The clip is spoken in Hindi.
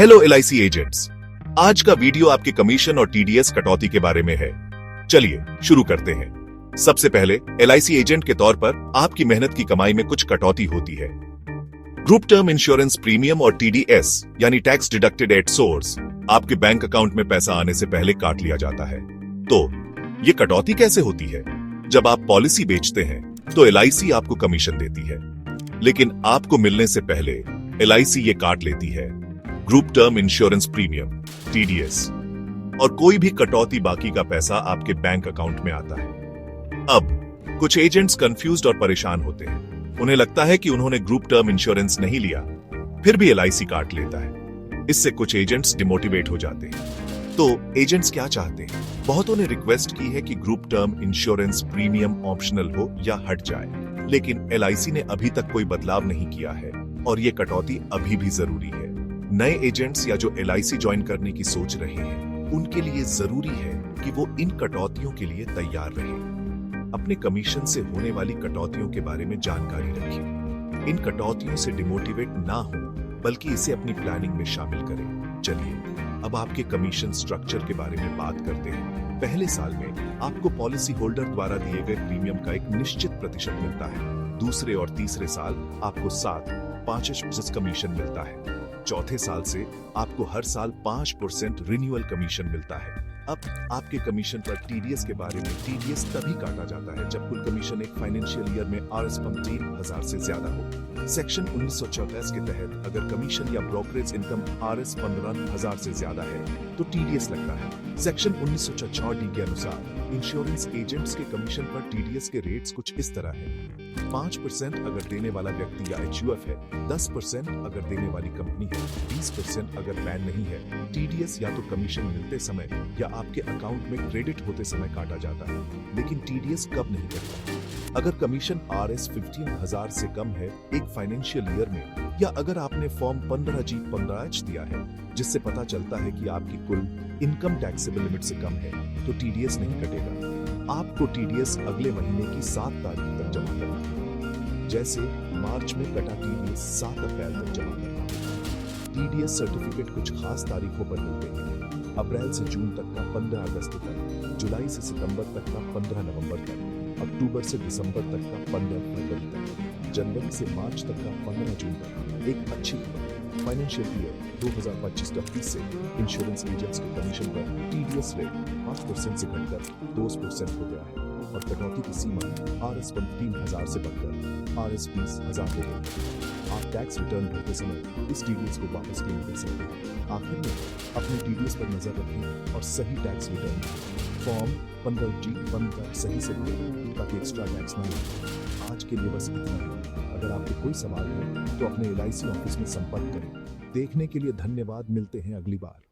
हेलो एलआईसी एजेंट्स, आज का वीडियो आपके कमीशन और टीडीएस कटौती के बारे में है। चलिए शुरू करते हैं। सबसे पहले एलआईसी एजेंट के तौर पर आपकी मेहनत की कमाई में कुछ कटौती होती है। ग्रुप टर्म इंश्योरेंस प्रीमियम और टीडीएस यानी टैक्स डिडक्टेड एट सोर्स आपके बैंक अकाउंट में पैसा आने से पहले काट लिया जाता है। तो ये कटौती कैसे होती है? जब आप पॉलिसी बेचते हैं तो एलआईसी आपको कमीशन देती है, लेकिन आपको मिलने से पहले एलआईसी ये काट लेती है group term insurance premium, TDS, और कोई भी कटौती बाकी का पैसा आपके बैंक अकाउंट में आता है। अब कुछ एजेंट्स कंफ्यूज्ड और परेशान होते हैं। उन्हें लगता है कि उन्होंने ग्रुप टर्म इंश्योरेंस नहीं लिया, फिर भी एलआईसी काट लेता है। इससे कुछ एजेंट्स डिमोटिवेट हो जाते हैं। तो एजेंट्स क्या चाहते हैं? बहुतों ने रिक्वेस्ट की है कि group term insurance premium optional हो या हट जाए, लेकिन एलआईसी ने अभी तक कोई बदलाव नहीं किया है और ये कटौती अभी भी जरूरी है। नए एजेंट्स या जो एलआईसी ज्वाइन करने की सोच रहे हैं, उनके लिए जरूरी है कि वो इन कटौतियों के लिए तैयार रहें। अपने कमीशन से होने वाली कटौतियों के बारे में जानकारी रखें। इन कटौतियों से डिमोटिवेट ना हो, बल्कि इसे अपनी प्लानिंग में शामिल करें। चलिए अब आपके कमीशन स्ट्रक्चर के बारे में बात करते हैं। पहले साल में आपको पॉलिसी होल्डर द्वारा दिए गए प्रीमियम का एक निश्चित प्रतिशत मिलता है। दूसरे और तीसरे साल आपको 7.5% कमीशन मिलता है। चौथे साल से आपको हर साल 5% रिन्यूअल कमीशन मिलता है। अब आपके कमीशन पर टीडीएस के बारे में, टीडीएस तभी काटा जाता है जब कुल कमीशन एक फाइनेंशियल ईयर में आरएस 15,000 से ज्यादा हो। सेक्शन 1934 के तहत अगर कमीशन या ब्रोकरेज इनकम आरएस 15,000 से ज्यादा है तो टीडीएस लगता है। सेक्शन 1964 डी के अनुसार इंश्योरेंस एजेंट्स के कमीशन पर टीडीएस के रेट्स कुछ इस तरह हैं। 5% अगर देने वाला व्यक्ति या एचयूएफ है, 10% अगर देने वाली कंपनी है, 20% अगर पैन नहीं है। टीडीएस या तो कमीशन मिलते समय या आपके अकाउंट में क्रेडिट होते समय काटा जाता है, लेकिन टीडीएस कब नहीं कटता? अगर कमीशन आरएस 15,000 से कम है एक फाइनेंशियल ईयर में, या अगर आपने फॉर्म 15G15H दिया है जिससे पता चलता है कि आपकी कुल इनकम टैक्सेबल लिमिट से कम है, तो टीडीएस नहीं कटेगा। आपको टीडीएस अगले महीने की 7 तारीख तक जमा करना है। जैसे मार्च में कटा टीडीएस 7 अप्रैल तक जमा करना है। टीडीएस सर्टिफिकेट कुछ खास तारीखों पर मिलते हैं। अप्रैल से जून तक का 15 अगस्त तक, जुलाई से सितंबर तक का 15 नवंबर तक, अक्टूबर से दिसंबर तक का 15 फरवरी तक, जनवरी से मार्च तक का 15 जून तक। एक अच्छी फाइनेंशियल ईयर 2025-26 से इंश्योरेंस एजेंट्स के कमीशन पर टीडीएस रेट 5% से घटकर 2% हो गया है और कटौती की सीमा आरएस 15,000 से बढ़कर आरएस 20,000 हो गई। आप टैक्स रिटर्न भरते समय इस टीडीएस को वापस क्लेम कर सकते हैं। आखिर में अपने टीडीएस पर नजर रखें और सही टैक्स रिटर्न फॉर्म 15G15 सही से भरें ताकि एक्स्ट्रा टैक्स न मिले। आज के लिए बस इतना ही। अगर आपको कोई सवाल हो तो अपने एलआईसी ऑफिस में संपर्क करें। देखने के लिए धन्यवाद। मिलते हैं अगली बार।